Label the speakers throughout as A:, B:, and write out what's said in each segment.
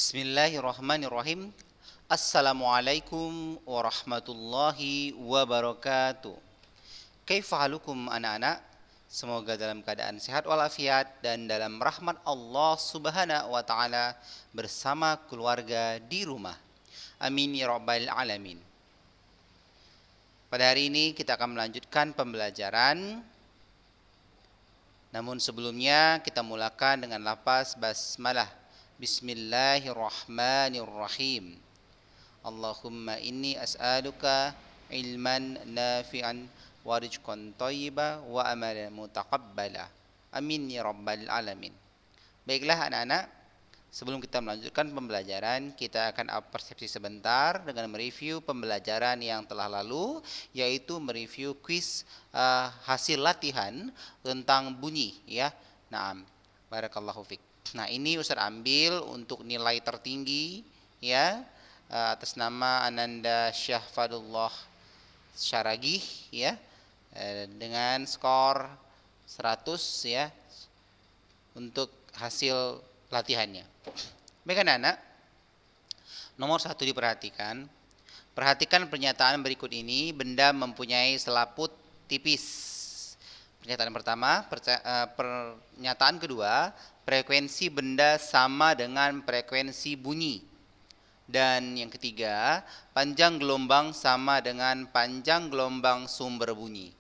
A: Bismillahirrahmanirrahim. Assalamualaikum warahmatullahi wabarakatuh. Kaifa halukum anak-anak? Semoga dalam keadaan sehat walafiat dan dalam rahmat Allah Subhanahu wa taala bersama keluarga di rumah. Amin ya rabbal alamin. Pada hari ini kita akan melanjutkan pembelajaran. Namun sebelumnya kita mulakan dengan lafaz basmalah. Bismillahirrahmanirrahim. Allahumma inni as'aluka ilman nafi'an wa rizqan thayyiban wa amalan mutaqabbala. Amin ya rabbal alamin. Baiklah anak-anak, sebelum kita melanjutkan pembelajaran, kita akan persepsi sebentar dengan mereview pembelajaran yang telah lalu, yaitu mereview kuis hasil latihan tentang bunyi ya. Naam, barakallahu fiik. Nah, ini Ustaz ambil untuk nilai tertinggi ya, atas nama Ananda Syahfadullah Syaragih ya, dengan skor 100 ya untuk hasil latihannya. Baik anak-anak, nomor 1 diperhatikan. Perhatikan pernyataan berikut ini. Benda mempunyai selaput tipis. Pernyataan pertama. Pernyataan kedua, frekuensi benda sama dengan frekuensi bunyi. Dan yang ketiga, panjang gelombang sama dengan panjang gelombang sumber bunyi.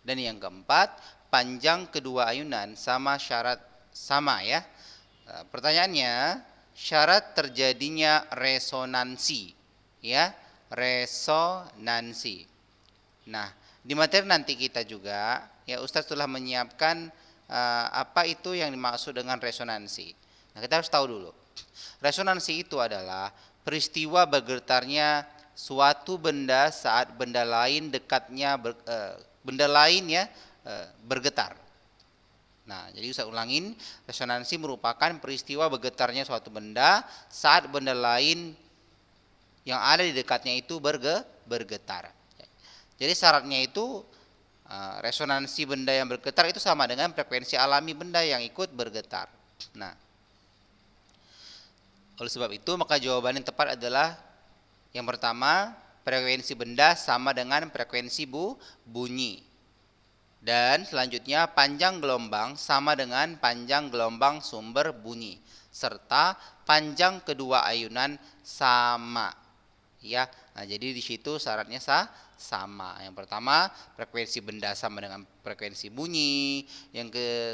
A: Dan yang keempat, panjang kedua ayunan sama ya. Pertanyaannya, syarat terjadinya resonansi ya, resonansi. Nah, di materi nanti kita juga ya, Ustadz telah menyiapkan apa itu yang dimaksud dengan resonansi. Nah, kita harus tahu dulu. Resonansi itu adalah peristiwa bergetarnya suatu benda saat benda lain bergetar. Nah, jadi saya ulangin, resonansi merupakan peristiwa bergetarnya suatu benda saat benda lain yang ada di dekatnya itu bergetar. Jadi syaratnya itu resonansi benda yang bergetar itu sama dengan frekuensi alami benda yang ikut bergetar. Nah, oleh sebab itu maka jawaban yang tepat adalah yang pertama, frekuensi benda sama dengan frekuensi bunyi. Dan selanjutnya panjang gelombang sama dengan panjang gelombang sumber bunyi, serta panjang kedua ayunan sama ya. Nah, jadi di situ syaratnya sama. Yang pertama, frekuensi benda sama dengan frekuensi bunyi.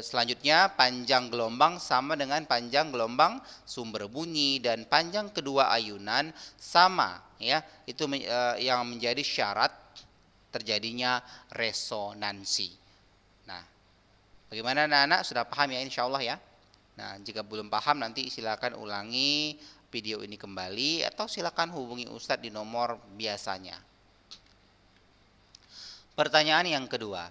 A: Selanjutnya panjang gelombang sama dengan panjang gelombang sumber bunyi, dan panjang kedua ayunan sama ya. Itu yang menjadi syarat terjadinya resonansi. Nah, bagaimana anak-anak, sudah paham ya insyaallah ya? Nah, jika belum paham nanti silakan ulangi video ini kembali atau silakan hubungi Ustadz di nomor biasanya. Pertanyaan yang kedua.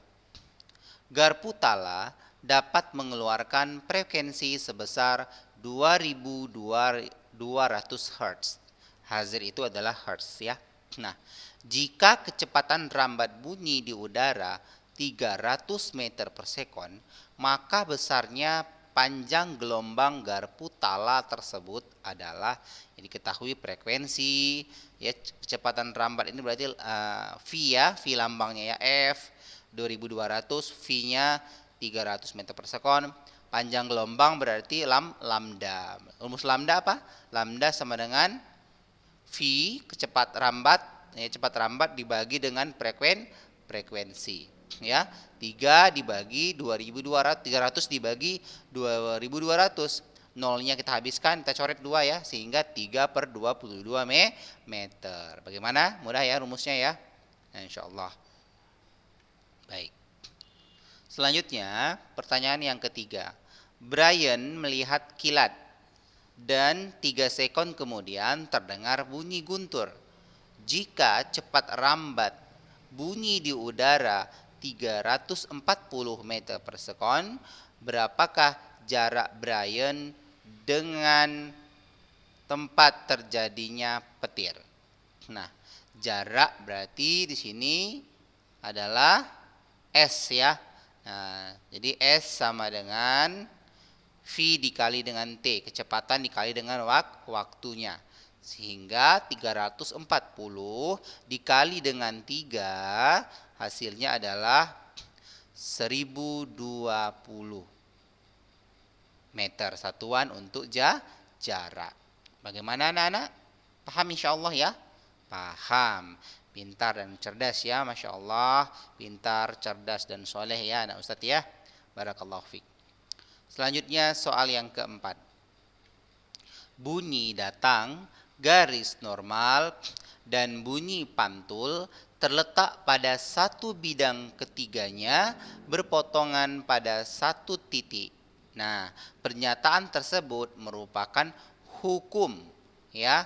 A: Garpu tala dapat mengeluarkan frekuensi sebesar 2200 Hz. Hazir itu adalah Hertz ya. Nah, jika kecepatan rambat bunyi di udara 300 meter per sekon, maka besarnya panjang gelombang garpu tala tersebut adalah, yang diketahui frekuensi ya, kecepatan rambat ini berarti V ya, V lambangnya ya, F 2200, V-nya 300 meter per sekon. Panjang gelombang berarti lambda. Rumus lambda apa? Lambda sama dengan V cepat rambat dibagi dengan frekuensi ya. 3 dibagi 2200, 300 dibagi 2200, nolnya kita habiskan, kita coret 2 ya, sehingga 3/22 meter. Bagaimana? Mudah ya rumusnya ya. Nah, insyaallah. Baik. Selanjutnya, pertanyaan yang ketiga. Brian melihat kilat dan 3 sekon kemudian terdengar bunyi guntur. Jika cepat rambat bunyi di udara 340 meter per sekon, berapakah jarak Brian dengan tempat terjadinya petir? Nah, jarak berarti di sini adalah S ya. Nah, jadi S sama dengan V dikali dengan T, kecepatan dikali dengan waktunya. Sehingga 340 dikali dengan 3, hasilnya adalah 1020 meter satuan untuk jarak. Bagaimana anak-anak? Paham insyaallah ya? Paham. Pintar dan cerdas ya, Masya Allah. Pintar, cerdas dan soleh ya anak Ustadz ya. Barakallahu fiik. Selanjutnya soal yang keempat. Bunyi datang, garis normal, dan bunyi pantul terletak pada satu bidang ketiganya berpotongan pada satu titik. Nah, pernyataan tersebut merupakan hukum ya,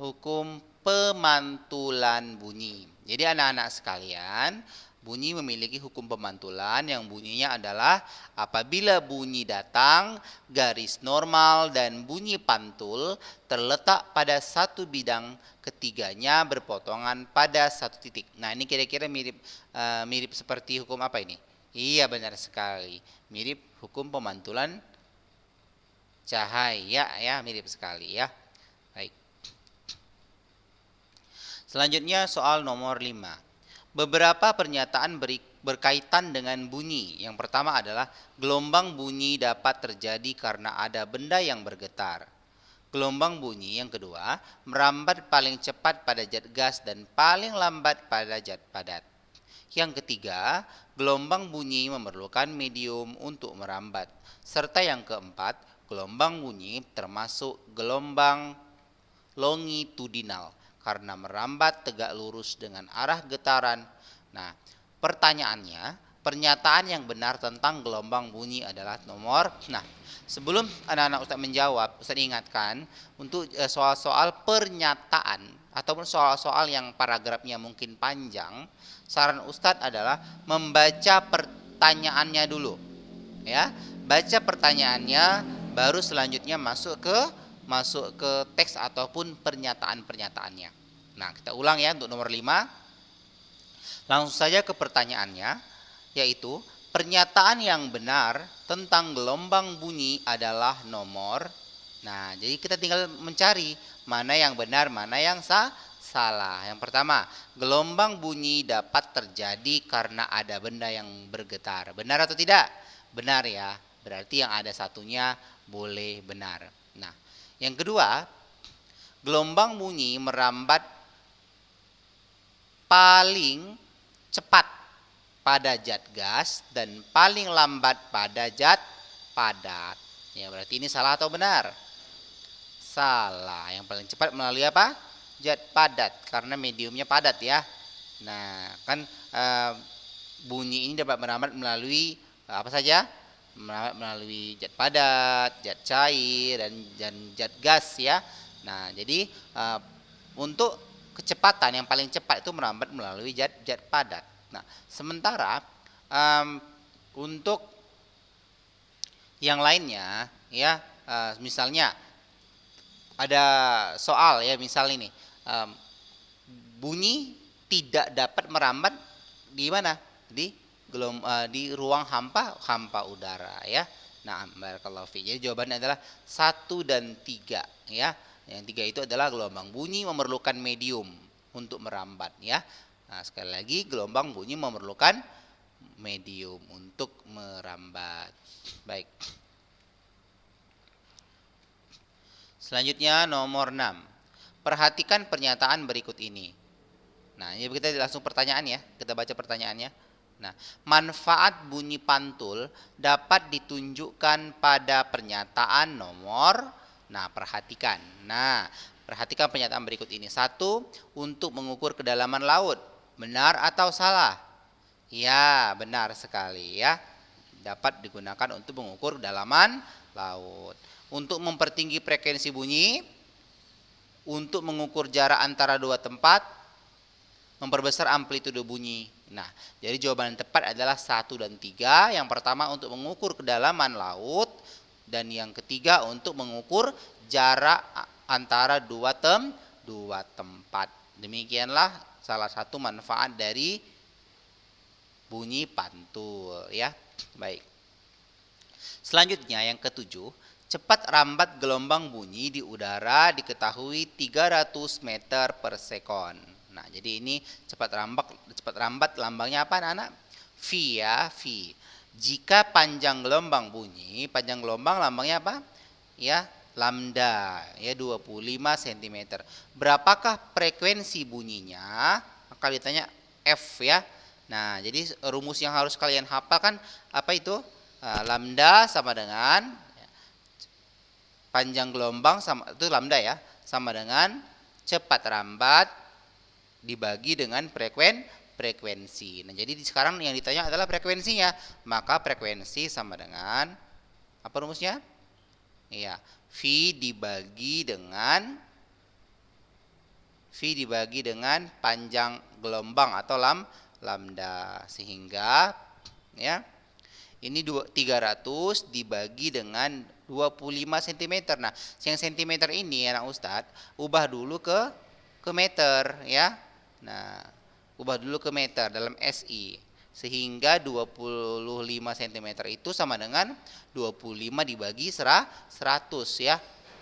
A: hukum pemantulan bunyi. Jadi anak-anak sekalian, bunyi memiliki hukum pemantulan yang bunyinya adalah apabila bunyi datang, garis normal dan bunyi pantul terletak pada satu bidang, ketiganya berpotongan pada satu titik. Nah, ini kira-kira mirip seperti hukum apa ini? Iya, benar sekali. Mirip hukum pemantulan cahaya ya, mirip sekali ya. Baik. Selanjutnya soal nomor 5. Beberapa pernyataan berkaitan dengan bunyi. Yang pertama adalah gelombang bunyi dapat terjadi karena ada benda yang bergetar. Gelombang bunyi yang kedua merambat paling cepat pada zat gas dan paling lambat pada zat padat. Yang ketiga, gelombang bunyi memerlukan medium untuk merambat. Serta yang keempat, gelombang bunyi termasuk gelombang longitudinal karena merambat tegak lurus dengan arah getaran. Nah, pertanyaannya, pernyataan yang benar tentang gelombang bunyi adalah nomor. Nah, sebelum anak-anak Ustaz menjawab, Ustaz ingatkan untuk soal-soal pernyataan ataupun soal-soal yang paragrafnya mungkin panjang, saran Ustaz adalah membaca pertanyaannya dulu. Ya, baca pertanyaannya baru selanjutnya masuk ke teks ataupun pernyataan-pernyataannya. Nah, kita ulang ya untuk nomor 5. Langsung saja ke pertanyaannya, yaitu pernyataan yang benar tentang gelombang bunyi adalah nomor. Nah, jadi kita tinggal mencari mana yang benar, mana yang salah. Yang pertama, gelombang bunyi dapat terjadi karena ada benda yang bergetar. Benar atau tidak? Benar ya. Berarti yang ada satunya boleh benar. Nah, yang kedua, gelombang bunyi merambat paling cepat pada zat gas dan paling lambat pada zat padat. Ya, berarti ini salah atau benar? Salah. Yang paling cepat melalui apa? Zat padat, karena mediumnya padat ya. Nah, kan bunyi ini dapat merambat melalui apa saja? Melalui zat padat, zat cair, dan zat gas ya. Nah, jadi untuk kecepatan yang paling cepat itu merambat melalui zat padat. Nah, sementara untuk yang lainnya ya, misalnya ada soal ya, misal ini bunyi tidak dapat merambat di mana? Di ruang hampa udara ya. Nah, barakallahu fi. Jadi jawabannya adalah 1 dan 3 ya. Yang 3 itu adalah gelombang bunyi memerlukan medium untuk merambat ya. Nah, sekali lagi gelombang bunyi memerlukan medium untuk merambat. Baik. Selanjutnya nomor 6. Perhatikan pernyataan berikut ini. Nah, ini kita langsung pertanyaan ya. Kita baca pertanyaannya. Nah, manfaat bunyi pantul dapat ditunjukkan pada pernyataan nomor. Nah, perhatikan. Nah, perhatikan pernyataan berikut ini. 1, untuk mengukur kedalaman laut. Benar atau salah? Ya, benar sekali ya. Dapat digunakan untuk mengukur kedalaman laut. Untuk mempertinggi frekuensi bunyi, untuk mengukur jarak antara dua tempat, memperbesar amplitude bunyi. Nah, jadi jawaban yang tepat adalah 1 dan 3. Yang pertama untuk mengukur kedalaman laut, dan yang ketiga untuk mengukur jarak antara dua tempat. Demikianlah salah satu manfaat dari bunyi pantul ya. Baik. Selanjutnya yang ketujuh, cepat rambat gelombang bunyi di udara diketahui 300 meter per sekon. Nah, jadi ini cepat rambat lambangnya apa anak-anak? V ya, V. Jika panjang gelombang bunyi, panjang gelombang lambangnya apa? Ya, lambda, ya 25 cm. Berapakah frekuensi bunyinya? Maka ditanya F ya. Nah, jadi rumus yang harus kalian hafal kan apa itu? Lambda sama dengan panjang gelombang sama itu lambda ya, sama dengan cepat rambat dibagi dengan frekuensi. Nah, jadi sekarang yang ditanya adalah frekuensinya. Maka frekuensi sama dengan apa rumusnya? Iya, V dibagi dengan panjang gelombang atau lambda, sehingga ya ini 300 dibagi dengan 25 cm. Nah, yang cm ini anak Ustadz ubah dulu ke meter ya. Nah, ubah dulu ke meter dalam SI, sehingga 25 cm itu sama dengan 25 dibagi 100 ya.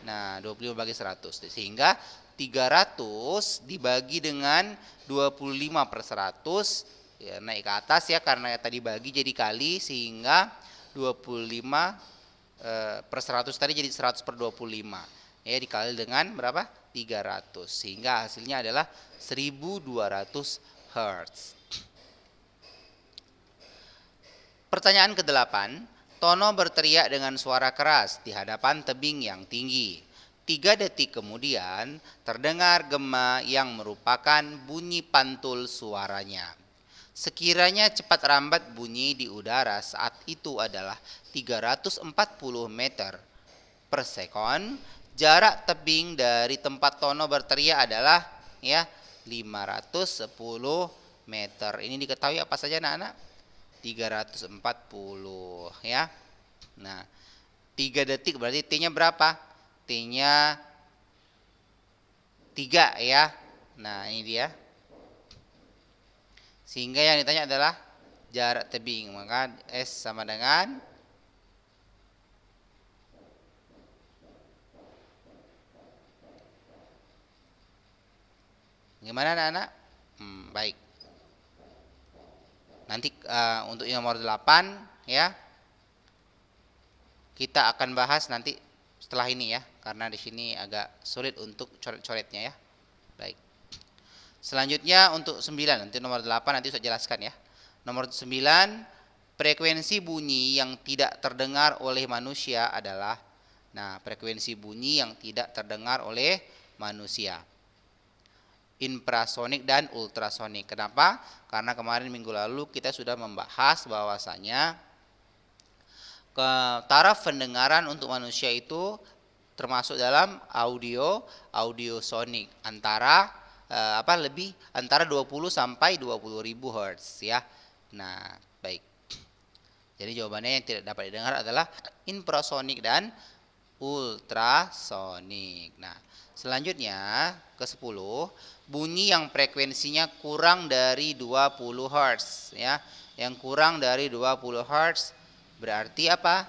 A: Nah, 25 bagi 100, sehingga 300 dibagi dengan 25 per 100 ya, naik ke atas ya, karena tadi bagi jadi kali, sehingga 25 per 100 tadi jadi 100 per 25 ya, dikali dengan berapa? 300, sehingga hasilnya adalah 1200 Hz. Pertanyaan ke-8, Tono berteriak dengan suara keras di hadapan tebing yang tinggi. 3 detik kemudian terdengar gema yang merupakan bunyi pantul suaranya. Sekiranya cepat rambat bunyi di udara saat itu adalah 340 meter per sekon, jarak tebing dari tempat Tono berteriak adalah ya 510 meter. Ini diketahui apa saja anak-anak? 340 ya. Nah, 3 detik berarti T-nya berapa? T-nya 3 ya. Nah, ini dia. Sehingga yang ditanya adalah jarak tebing. Maka S sama dengan gimana anak-anak? Baik. Nanti untuk yang nomor 8 ya, kita akan bahas nanti setelah ini ya, karena di sini agak sulit untuk coret-coretnya ya. Baik. Selanjutnya untuk 9, nanti nomor 8 nanti saya jelaskan ya. Nomor 9, frekuensi bunyi yang tidak terdengar oleh manusia adalah, nah, frekuensi bunyi yang tidak terdengar oleh manusia, infrasonik dan ultrasonik. Kenapa? Karena kemarin minggu lalu kita sudah membahas bahwasanya taraf pendengaran untuk manusia itu termasuk dalam audio sonik antara antara 20 sampai 20.000 Hz ya. Nah, baik. Jadi jawabannya yang tidak dapat didengar adalah infrasonik dan ultrasonik. Nah, selanjutnya ke-10, bunyi yang frekuensinya kurang dari 20 Hz ya. Yang kurang dari 20 Hz berarti apa?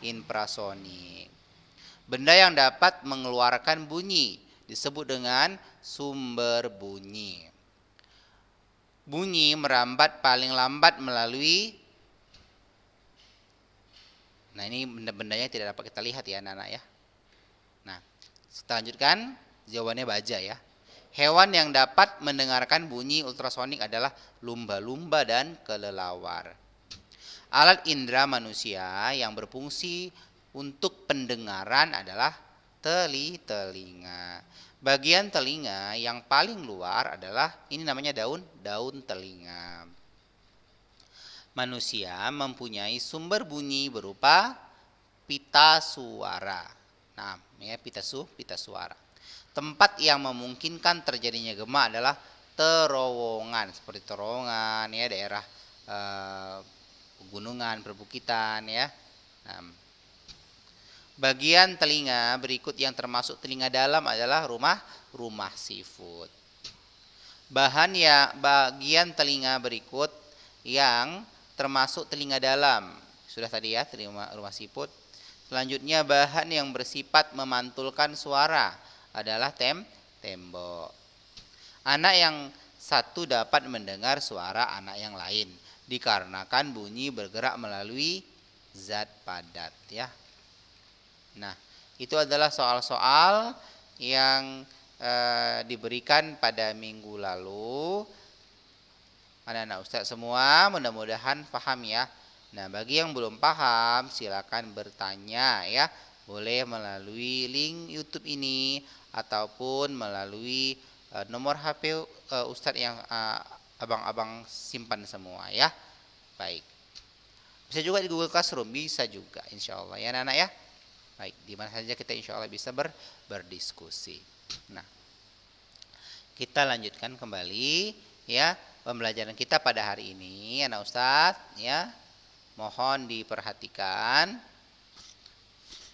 A: Infrasonik. Benda yang dapat mengeluarkan bunyi disebut dengan sumber bunyi. Bunyi merambat paling lambat melalui, nah ini benda-bendanya tidak dapat kita lihat ya anak-anak ya. Nah, kita lanjutkan, jawabannya baja ya. Hewan yang dapat mendengarkan bunyi ultrasonik adalah lumba-lumba dan kelelawar. Alat indera manusia yang berfungsi untuk pendengaran adalah telinga. Bagian telinga yang paling luar adalah, ini namanya daun telinga. Manusia mempunyai sumber bunyi berupa pita suara. Nah, ya pita suara. Tempat yang memungkinkan terjadinya gema adalah terowongan, seperti terowongan ya, daerah pegunungan, perbukitan ya. Nah, bagian telinga berikut yang termasuk telinga dalam adalah rumah seafood. Bagian telinga berikut yang termasuk telinga dalam, sudah tadi ya, rumah siput. Selanjutnya bahan yang bersifat memantulkan suara adalah tembok. Anak yang satu dapat mendengar suara anak yang lain dikarenakan bunyi bergerak melalui zat padat ya. Nah, itu adalah soal-soal yang diberikan pada minggu lalu. Anak-anak Ustadz semua mudah-mudahan paham ya. Nah, bagi yang belum paham silakan bertanya ya. Boleh melalui link YouTube ini ataupun melalui nomor HP Ustadz yang abang-abang simpan semua ya. Baik. Bisa juga di Google Classroom, bisa juga insya Allah ya anak-anak ya. Baik, di mana saja kita insya Allah bisa berdiskusi. Nah, kita lanjutkan kembali ya pembelajaran kita pada hari ini anak Ustadz ya. Mohon diperhatikan.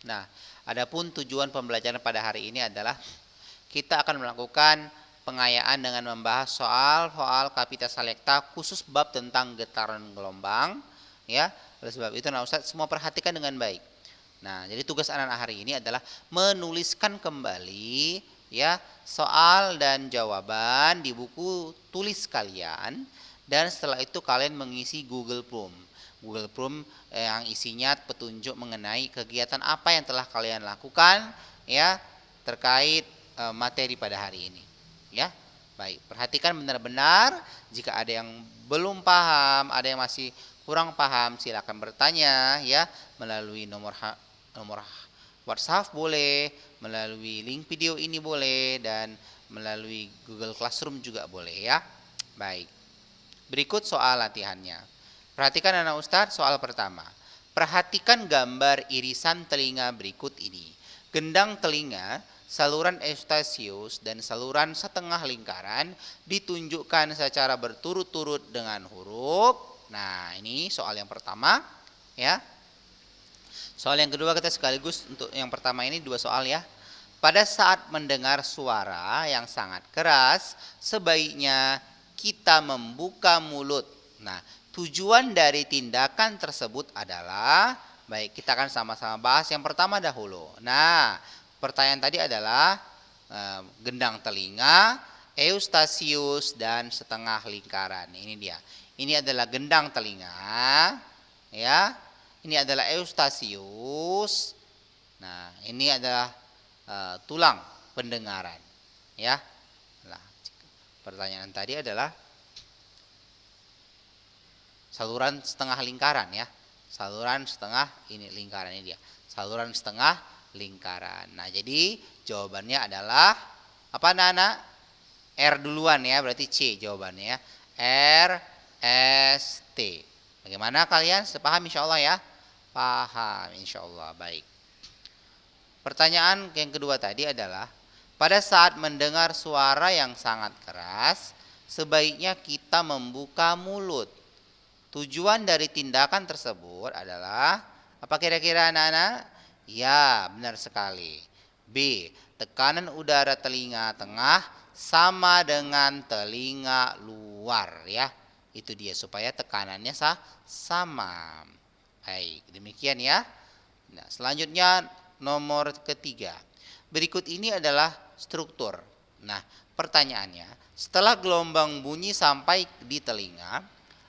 A: Nah, adapun tujuan pembelajaran pada hari ini adalah kita akan melakukan pengayaan dengan membahas soal Kapita Selecta khusus bab tentang getaran gelombang ya. Oleh sebab itu anak Ustadz semua perhatikan dengan baik. Nah, jadi tugas anak-anak hari ini adalah menuliskan kembali ya soal dan jawaban di buku tulis kalian, dan setelah itu kalian mengisi Google Form yang isinya petunjuk mengenai kegiatan apa yang telah kalian lakukan ya terkait materi pada hari ini ya. Baik, perhatikan benar-benar. Jika ada yang belum paham, ada yang masih kurang paham, silakan bertanya ya melalui nomor WhatsApp boleh, melalui link video ini boleh, dan melalui Google Classroom juga boleh ya. Baik, berikut soal latihannya. Perhatikan anak Ustadz soal pertama. Perhatikan gambar irisan telinga berikut ini. Gendang telinga, saluran eustasius, dan saluran setengah lingkaran ditunjukkan secara berturut-turut dengan huruf. Nah, ini soal yang pertama ya. Soal yang kedua kita sekaligus untuk yang pertama ini dua soal ya. Pada saat mendengar suara yang sangat keras, sebaiknya kita membuka mulut. Nah, tujuan dari tindakan tersebut adalah, baik kita akan sama-sama bahas yang pertama dahulu. Nah, pertanyaan tadi adalah gendang telinga, eustasius, dan setengah lingkaran. Ini dia. Ini adalah gendang telinga ya. Ini adalah eustasius. Nah, ini adalah tulang pendengaran ya. Nah, pertanyaan tadi adalah saluran setengah lingkaran ya. Saluran setengah ini lingkaran ini dia. Saluran setengah lingkaran. Nah, jadi jawabannya adalah apa anak-anak? R duluan ya, berarti C jawabannya ya. R S T. Bagaimana kalian? Sepaham insya Allah ya? Paham insya Allah. Baik. Pertanyaan yang kedua tadi adalah pada saat mendengar suara yang sangat keras, sebaiknya kita membuka mulut. Tujuan dari tindakan tersebut adalah apa kira-kira anak-anak? Ya, benar sekali. B. Tekanan udara telinga tengah sama dengan telinga luar ya. Itu dia supaya tekanannya sama. Baik, demikian ya. Nah, selanjutnya nomor ketiga. Berikut ini adalah struktur. Nah, pertanyaannya, setelah gelombang bunyi sampai di telinga,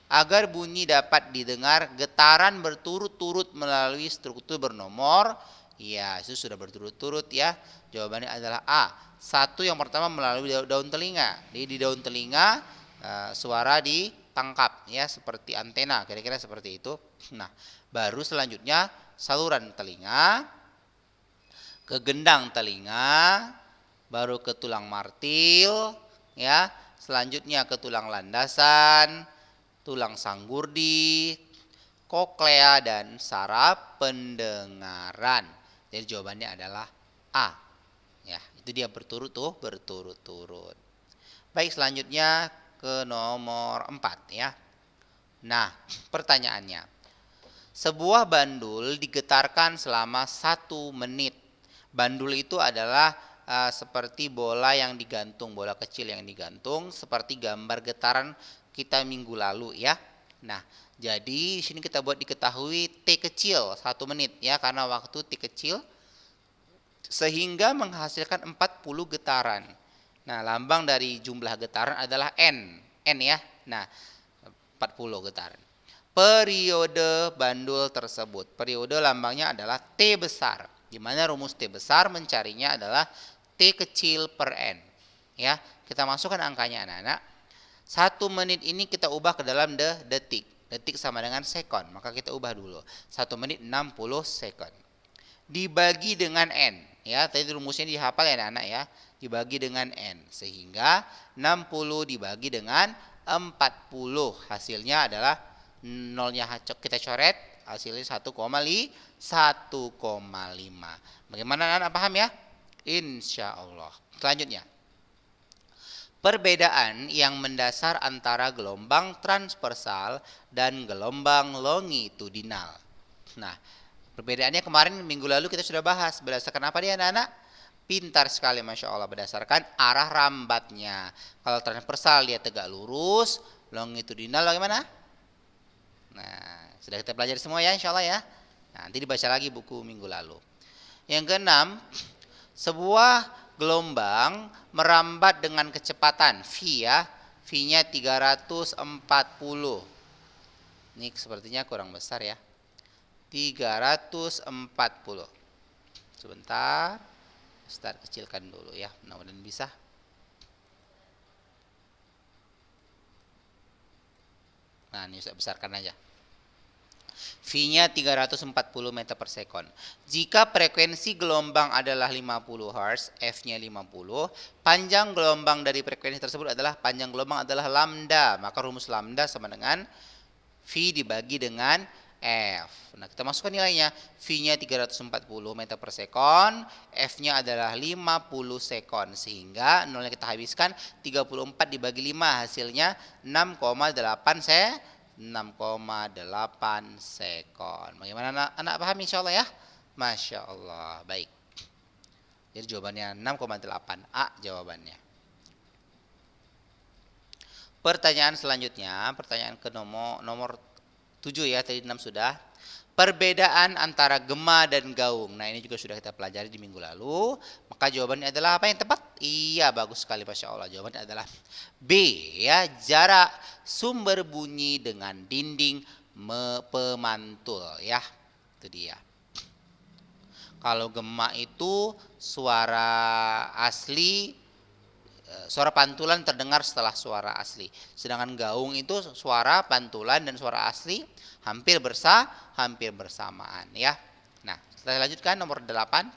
A: agar bunyi dapat didengar getaran berturut-turut melalui struktur bernomor, ya itu sudah berturut-turut ya. Jawabannya adalah A. Satu yang pertama melalui daun telinga. Jadi di daun telinga suara ditangkap ya seperti antena, kira-kira seperti itu. Nah, baru selanjutnya saluran telinga, ke gendang telinga, baru ke tulang martil ya, selanjutnya ke tulang landasan, tulang sanggurdi, koklea, dan saraf pendengaran. Jadi jawabannya adalah A. Ya, itu dia berturut-turut. Baik, selanjutnya ke nomor 4 ya. Nah, pertanyaannya. Sebuah bandul digetarkan selama 1 menit. Bandul itu adalah seperti bola yang digantung, bola kecil yang digantung seperti gambar getaran kita minggu lalu ya. Nah, jadi di sini kita buat diketahui T kecil 1 menit ya, karena waktu T kecil sehingga menghasilkan 40 getaran. Nah, lambang dari jumlah getaran adalah N. N ya. Nah, 40 getaran. Periode bandul tersebut. Periode lambangnya adalah T besar. Di mana rumus T besar mencarinya adalah T kecil per N. Ya, kita masukkan angkanya anak-anak. 1 menit ini kita ubah ke dalam detik. Detik sama dengan sekon. Maka kita ubah dulu. 1 menit 60 sekon. Dibagi dengan N. Ya, tadi rumusnya dihafal ya anak-anak ya. Dibagi dengan N. Sehingga 60 dibagi dengan 40. Hasilnya adalah nolnya kita coret. Hasilnya 1,5. Bagaimana anak-anak paham ya? Insya Allah. Selanjutnya. Perbedaan yang mendasar antara gelombang transversal dan gelombang longitudinal. Nah, perbedaannya kemarin minggu lalu kita sudah bahas. Berdasarkan apa dia anak-anak? Pintar sekali Masya Allah. Berdasarkan arah rambatnya. Kalau transversal dia tegak lurus. Longitudinal bagaimana? Nah, sudah kita pelajari semua ya Insya Allah ya. Nah, nanti dibaca lagi buku minggu lalu. Yang keenam, sebuah gelombang merambat dengan kecepatan V ya. V-nya 340. Ini sepertinya kurang besar ya. 340. Sebentar. Ustaz kecilkan dulu ya. Mudah-mudahan bisa. Nah, ini Ustaz besarkan aja. V-nya 340 meter per sekon. Jika frekuensi gelombang adalah 50 Hz, F-nya 50, panjang gelombang dari frekuensi tersebut adalah lambda. Maka rumus lambda sama dengan V dibagi dengan F. Nah, kita masukkan nilainya. V-nya 340 meter per sekon, F-nya adalah 50 sekon. Sehingga nolnya kita habiskan, 34 dibagi 5 hasilnya 6,8 sekon. Bagaimana anak paham insya Allah ya? Masya Allah. Baik. Jadi jawabannya 6,8. A jawabannya. Pertanyaan selanjutnya. Pertanyaan ke nomor 7 ya. Tadi 6 sudah. Perbedaan antara gema dan gaung. Nah, ini juga sudah kita pelajari di minggu lalu. Maka jawabannya adalah apa yang tepat? Iya, bagus sekali Masya Allah. Jawabannya adalah B ya. Jarak sumber bunyi dengan dinding pemantul ya. Itu dia. Kalau gema itu suara asli, suara pantulan terdengar setelah suara asli. Sedangkan gaung itu suara pantulan dan suara asli hampir bersamaan ya. Nah, kita lanjutkan nomor 8.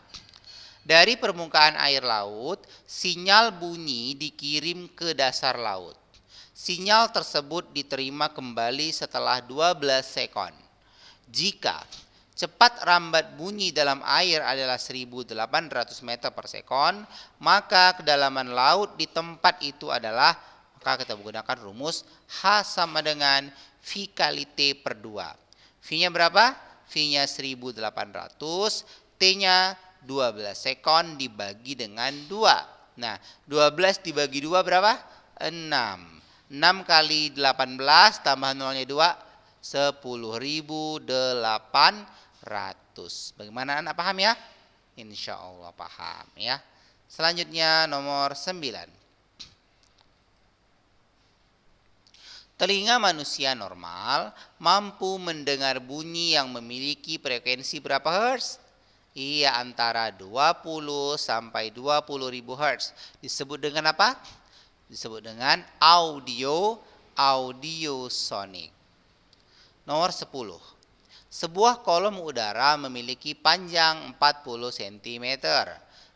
A: Dari permukaan air laut, sinyal bunyi dikirim ke dasar laut. Sinyal tersebut diterima kembali setelah 12 sekon. Jika cepat rambat bunyi dalam air adalah 1800 meter per sekon, maka kedalaman laut di tempat itu adalah, maka kita menggunakan rumus H sama dengan V kali T per 2. V-nya berapa? V-nya 1800, T-nya 12 sekon dibagi dengan 2. Nah, 12 dibagi 2 berapa? 6. 6 kali 18 tambah nolnya 2, 10.800. Bagaimana anak paham ya? Insya Allah paham ya. Selanjutnya nomor 9. Telinga manusia normal mampu mendengar bunyi yang memiliki frekuensi berapa Hz? Iya, antara 20 sampai 20.000 Hz. Disebut dengan apa? Disebut dengan audiosonik. Nomor 10. Sebuah kolom udara memiliki panjang 40 cm.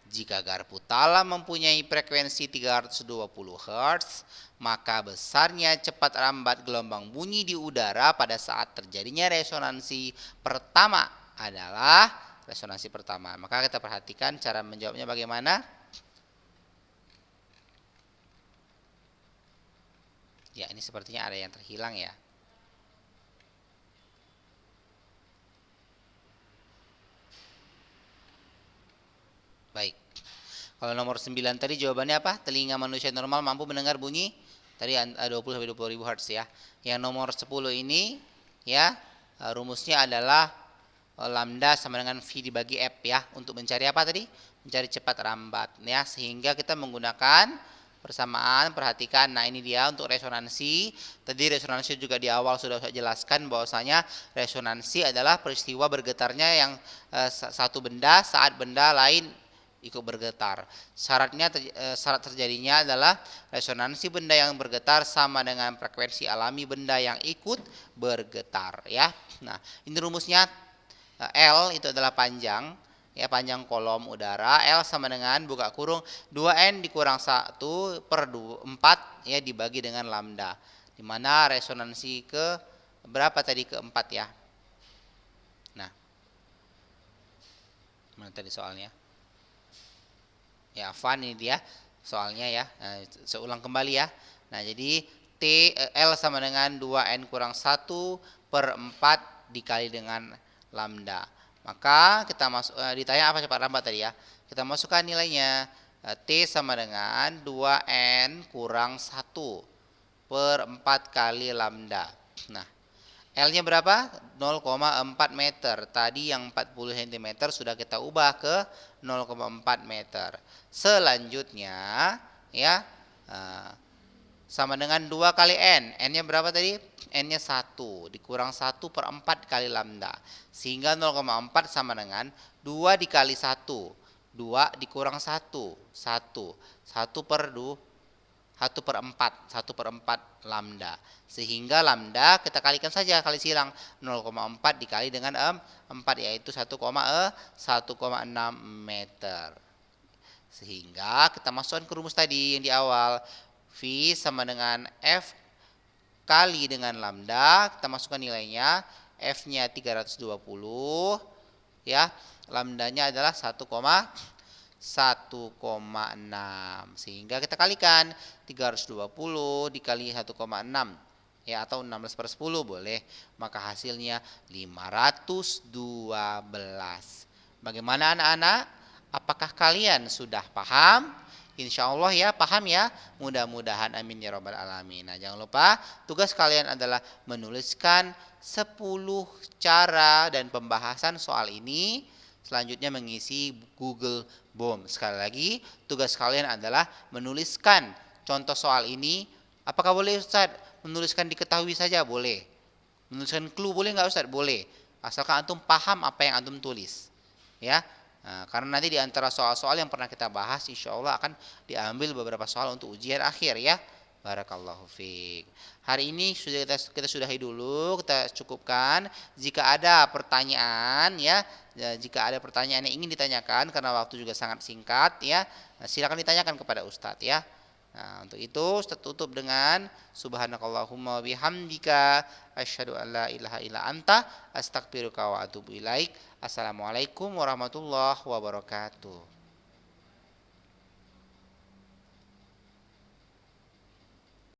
A: Jika garpu tala mempunyai frekuensi 320 Hz, maka besarnya cepat rambat gelombang bunyi di udara pada saat terjadinya resonansi pertama adalah resonansi pertama. Maka kita perhatikan cara menjawabnya bagaimana. Ya, ini sepertinya ada yang terhilang ya. Baik. Kalau nomor 9 tadi jawabannya apa? Telinga manusia normal mampu mendengar bunyi Tadi 20 sampai 20.000 Hz ya. Yang nomor 10 ini ya, rumusnya adalah lambda sama dengan V dibagi F ya, untuk mencari apa tadi? Mencari cepat rambat ya, sehingga kita menggunakan persamaan. Perhatikan, nah ini dia untuk resonansi. Tadi resonansi juga di awal sudah saya jelaskan bahwasanya resonansi adalah peristiwa bergetarnya yang satu benda saat benda lain ikut bergetar. Syarat terjadinya adalah resonansi benda yang bergetar sama dengan frekuensi alami benda yang ikut bergetar ya. Nah, ini rumusnya. L itu adalah panjang ya, panjang kolom udara. L sama dengan buka kurung 2N dikurang 1/4 ya, dibagi dengan lambda, di mana resonansi ke berapa tadi, keempat ya. Nah, mana tadi soalnya? Ya, Van ini dia soalnya ya. Nah, saya ulang kembali ya. Nah, jadi L sama dengan 2N kurang 1/4 dikali dengan lambda. Maka kita ditanya apa cepat rambat tadi ya. Kita masukkan nilainya. T sama dengan 2N kurang 1/4 kali lambda. Nah, L-nya berapa? 0,4 meter. Tadi yang 40 cm sudah kita ubah ke 0,4 meter. Selanjutnya ya, sama dengan 2 kali N. N-nya berapa tadi? N-nya 1 dikurang 1/4 kali lambda. Sehingga 0,4 sama dengan 2 dikali 1. 2 dikurang 1. 1/4 lambda. Sehingga lambda kita kalikan saja, kali silang 0,4 dikali dengan 4 yaitu 1,6 meter. Sehingga kita masukkan ke rumus tadi yang di awal. V sama dengan F kali dengan lambda. Kita masukkan nilainya. F-nya 320 ya. Lambdanya adalah 1,6. Sehingga kita kalikan 320 dikali 1,6 ya, atau 16/10 boleh. Maka hasilnya 512. Bagaimana anak-anak? Apakah kalian sudah paham? Insya Allah ya, paham ya. Mudah-mudahan, amin ya robbal alamin. Nah, jangan lupa tugas kalian adalah menuliskan 10 cara dan pembahasan soal ini. Selanjutnya mengisi Google Bom. Sekali lagi, tugas kalian adalah menuliskan contoh soal ini. Apakah boleh Ustaz menuliskan diketahui saja? Boleh. Menuliskan clue boleh nggak Ustaz? Boleh. Asalkan antum paham apa yang antum tulis. Ya. Nah, karena nanti di antara soal-soal yang pernah kita bahas, insya Allah akan diambil beberapa soal untuk ujian akhir ya. Barakallahu fiik. Hari ini sudah kita sudahi dulu, kita cukupkan. Jika ada pertanyaan ya, jika ada pertanyaan yang ingin ditanyakan karena waktu juga sangat singkat ya, silakan ditanyakan kepada Ustadz ya. Nah, untuk itu Ustadz tutup dengan subhanakallahumma bihamdika asyhadu an la ilaha illa anta astaghfiruka wa atubu ilaik. Assalamualaikum warahmatullahi wabarakatuh.